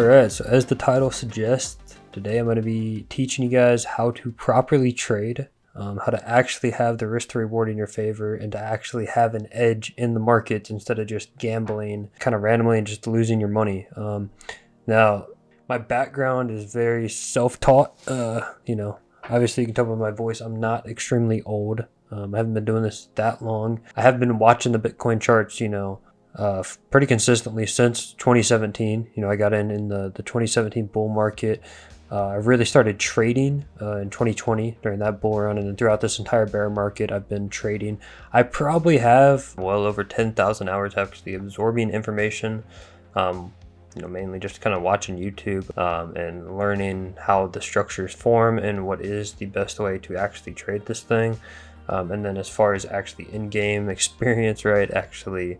Alright, so as the title suggests, today I'm going to be teaching you guys how to properly trade, how to actually have the risk to reward in your favor, and to actually have an edge in the markets instead of just gambling kind of randomly and just losing your money. Now, my background is very self-taught. Obviously you can tell by my voice I'm not extremely old. I haven't been doing this that long. I have been watching the Bitcoin charts, pretty consistently since 2017. I got in the 2017 bull market. I really started trading in 2020 during that bull run, and then throughout this entire bear market, I've been trading. I probably have well over 10,000 hours actually absorbing information. Mainly just kind of watching YouTube and learning how the structures form and what is the best way to actually trade this thing. And then as far as actually in-game experience, right, actually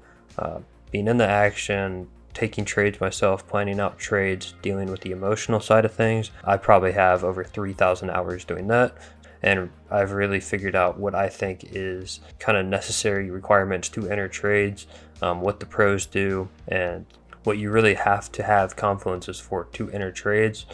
being in the action, taking trades myself, planning out trades, dealing with the emotional side of things, I probably have over 3,000 hours doing that. And I've really figured out what I think is kind of necessary requirements to enter trades, what the pros do, and what you really have to have confluences for to enter trades.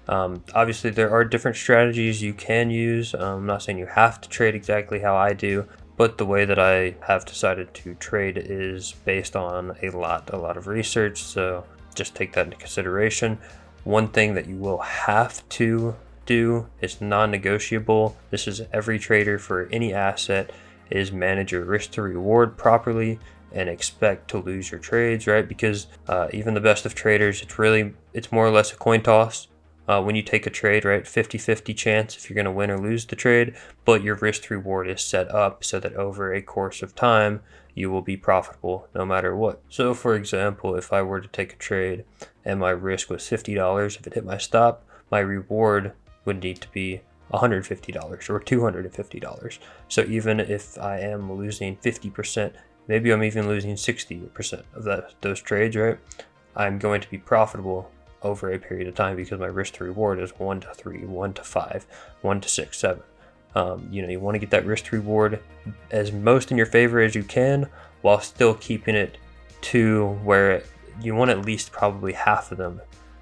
Obviously, there are different strategies you can use. I'm not saying you have to trade exactly how I do, but the way that I have decided to trade is based on a lot of research, so just take that into consideration. One thing that you will have to do is non-negotiable. This is every trader for any asset, is manage your risk to reward properly and expect to lose your trades, right? Because even the best of traders, it's more or less a coin toss. When you take a trade, right, 50-50 chance if you're going to win or lose the trade, but your risk to reward is set up so that over a course of time, you will be profitable no matter what. So for example, if I were to take a trade and my risk was $50, if it hit my stop, my reward would need to be $150 or $250. So even if I am losing 50%, maybe I'm even losing 60% of those trades, right? I'm going to be profitable over a period of time because my risk to reward is 1 to 3, 1 to 5, 1 to 6, 7. You want to get that risk to reward as most in your favor as you can while still keeping it to where you want at least probably half of them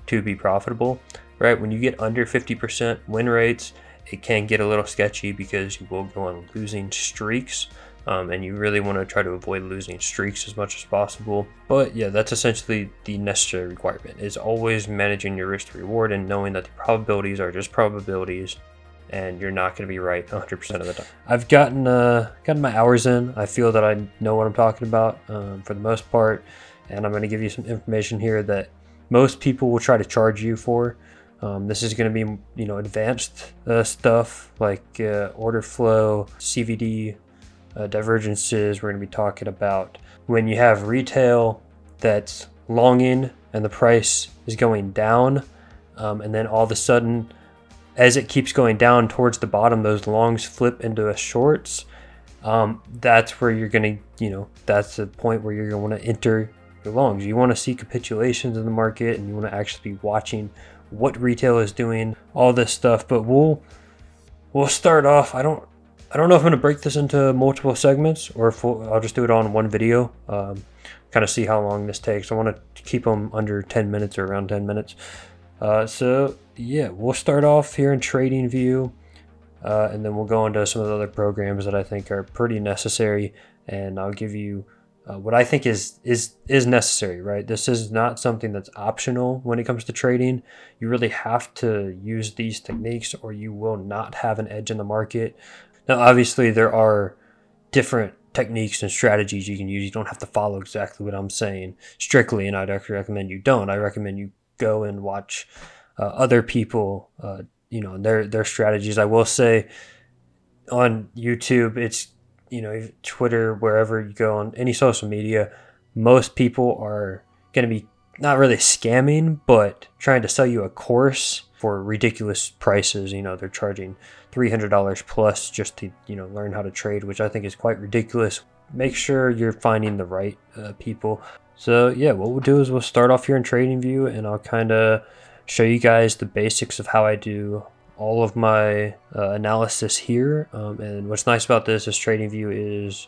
to be profitable, right? When you get under 50% win rates, it can get a little sketchy because you will go on losing streaks. And you really want to try to avoid losing streaks as much as possible. But yeah, that's essentially the necessary requirement, is always managing your risk to reward and knowing that the probabilities are just probabilities and you're not going to be right 100% of the time. I've gotten my hours in. I feel that I know what I'm talking about for the most part, and I'm going to give you some information here that most people will try to charge you for. This is going to be advanced stuff like order flow, CVD, divergences. We're going to be talking about when you have retail that's longing and the price is going down, and then all of a sudden, as it keeps going down towards the bottom, those longs flip into a shorts. That's where you're going to, that's the point where you're going to want to enter your longs. You want to see capitulations in the market, and you want to actually be watching what retail is doing, all this stuff. But we'll start off. I don't know if I'm going to break this into multiple segments or if I'll just do it all in one video, kind of see how long this takes. I want to keep them under 10 minutes or around 10 minutes. So yeah, we'll start off here in TradingView, and then we'll go into some of the other programs that I think are pretty necessary, and I'll give you what I think is necessary, right? This is not something that's optional when it comes to trading. You really have to use these techniques or you will not have an edge in the market. Now, obviously, there are different techniques and strategies you can use. You don't have to follow exactly what I'm saying strictly, and I'd actually recommend you don't. I recommend you go and watch other people, their strategies. I will say on YouTube, it's, Twitter, wherever you go on any social media, most people are going to be not really scamming, but trying to sell you a course for ridiculous prices. They're charging $300 plus just to, learn how to trade, which I think is quite ridiculous. Make sure you're finding the right people. So yeah, what we'll do is we'll start off here in TradingView, and I'll kind of show you guys the basics of how I do all of my analysis here. And what's nice about this is TradingView is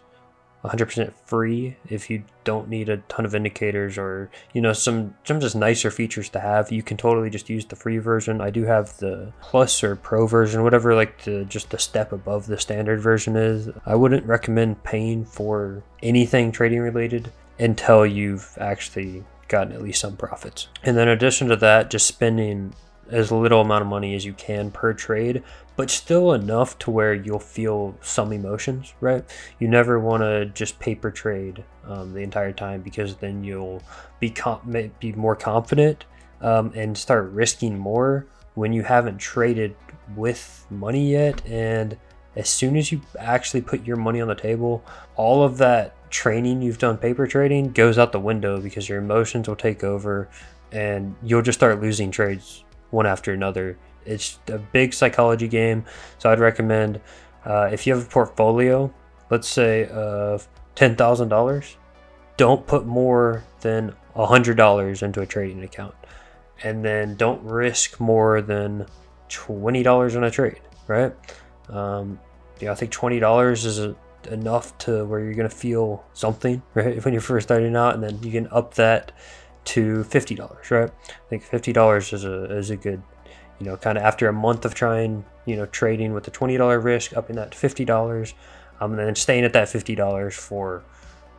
100% free if you don't need a ton of indicators or some just nicer features to have. You can totally just use the free version. I do have the plus or pro version, whatever just the step above the standard version is. I wouldn't recommend paying for anything trading related until you've actually gotten at least some profits. And then in addition to that, just spending as little amount of money as you can per trade, but still enough to where you'll feel some emotions, right? You never want to just paper trade the entire time, because then you'll be more confident and start risking more when you haven't traded with money yet. And as soon as you actually put your money on the table, all of that training you've done paper trading goes out the window, because your emotions will take over and you'll just start losing trades one after another. It's a big psychology game. So I'd recommend if you have a portfolio, let's say of $10,000, don't put more than $100 into a trading account, and then don't risk more than $20 on a trade, right? I think $20 is enough to where you're going to feel something, right, when you're first starting out, and then you can up that to $50, right? I think $50 is a good, kind of after a month of trying, trading with the $20 risk, upping that to $50, and then staying at that $50 for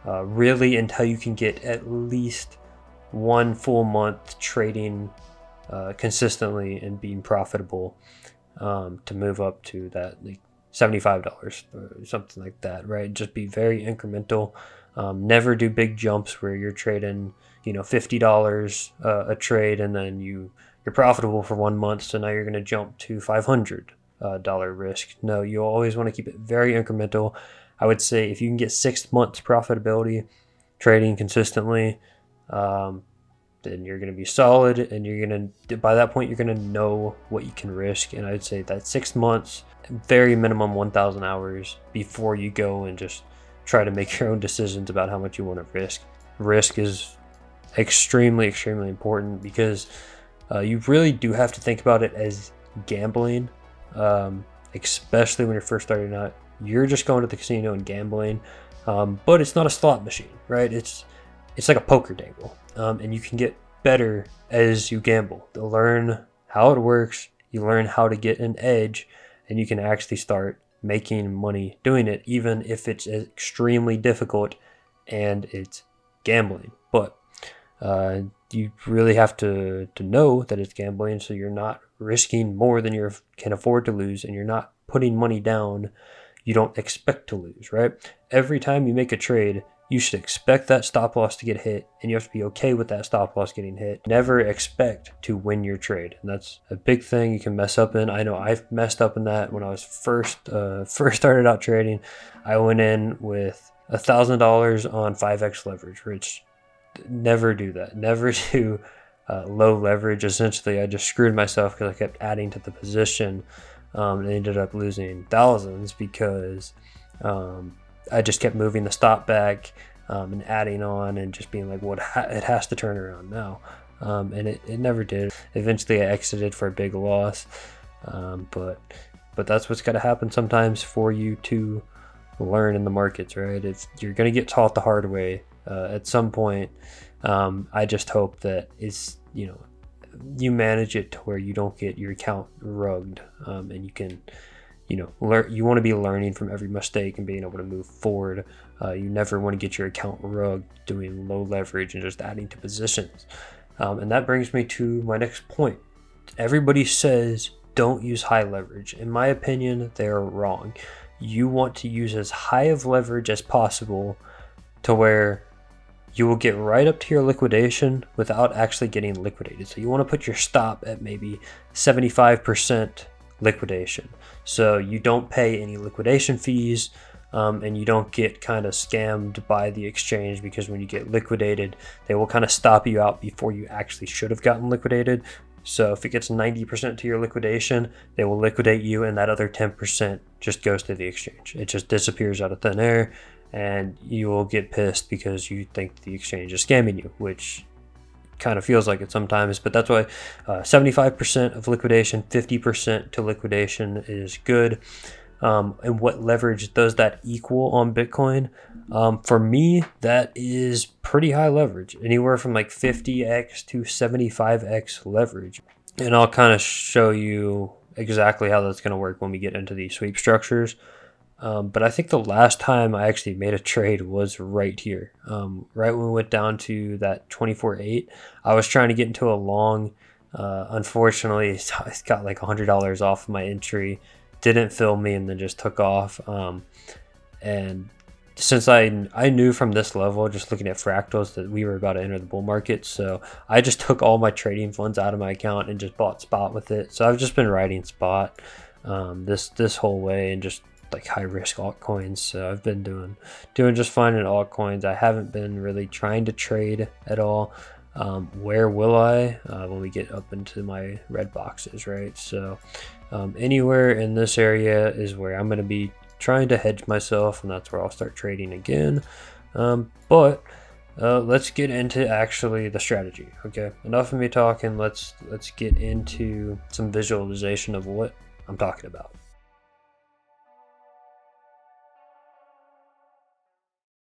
really until you can get at least one full month trading consistently and being profitable, to move up to that $75 or something like that, right? Just be very incremental. Never do big jumps where you're trading $50 a trade, and then you're profitable for 1 month, so now you're going to jump to $500 risk. No, you always want to keep it very incremental. I would say if you can get 6 months profitability trading consistently, then you're going to be solid, and by that point you're going to know what you can risk. And I'd say that 6 months, very minimum 1,000 hours before you go and just try to make your own decisions about how much you want to risk. Risk is extremely important, because you really do have to think about it as gambling, especially when you're first starting out. You're just going to the casino and gambling, but it's not a slot machine, right? It's like a poker table, and you can get better as you gamble. To learn how it works, you learn how to get an edge, and you can actually start making money doing it, even if it's extremely difficult and it's gambling. But you really have to know that it's gambling, so you're not risking more than you can afford to lose, and you're not putting money down you don't expect to lose, right? Every time you make a trade, you should expect that stop loss to get hit, and you have to be okay with that stop loss getting hit. Never expect to win your trade, and that's a big thing you can mess up in. I know I've messed up in that when I was first started out trading. I went in with $1,000 on 5x leverage, which never do that. Never do low leverage. Essentially, I just screwed myself because I kept adding to the position, and ended up losing thousands because I just kept moving the stop back and adding on, and just being like, it has to turn around now. And it never did. Eventually I exited for a big loss. But that's what's got to happen sometimes for you to learn in the markets, right? You're going to get taught the hard way at some point. I just hope that you manage it to where you don't get your account rugged, and you can learn. You want to be learning from every mistake and being able to move forward. You never want to get your account rugged doing low leverage and just adding to positions. And that brings me to my next point. Everybody says don't use high leverage. In my opinion, they are wrong. You want to use as high of leverage as possible to where you will get right up to your liquidation without actually getting liquidated. So you want to put your stop at maybe 75% liquidation, so you don't pay any liquidation fees, and you don't get kind of scammed by the exchange, because when you get liquidated, they will kind of stop you out before you actually should have gotten liquidated. So if it gets 90% to your liquidation, they will liquidate you, and that other 10% just goes to the exchange. It just disappears out of thin air, and you will get pissed because you think the exchange is scamming you, which kind of feels like it sometimes. But that's why 75% of liquidation, 50% to liquidation is good. And what leverage does that equal on Bitcoin? For me, that is pretty high leverage, anywhere from like 50x to 75x leverage. And I'll kind of show you exactly how that's going to work when we get into these sweep structures. But I think the last time I actually made a trade was right here. Right when we went down to that 24.8, I was trying to get into a long. Unfortunately, I got like $100 off of my entry, didn't fill me, and then just took off. And since I knew from this level, just looking at fractals, that we were about to enter the bull market, so I just took all my trading funds out of my account and just bought spot with it. So I've just been riding spot this whole way, and just like high risk altcoins. So I've been doing just fine in altcoins. I haven't been really trying to trade at all. Where will I when we get up into my red boxes, right? So anywhere in this area is where I'm going to be trying to hedge myself, and that's where I'll start trading again. But let's get into actually the strategy. Okay, enough of me talking. Let's get into some visualization of what I'm talking about.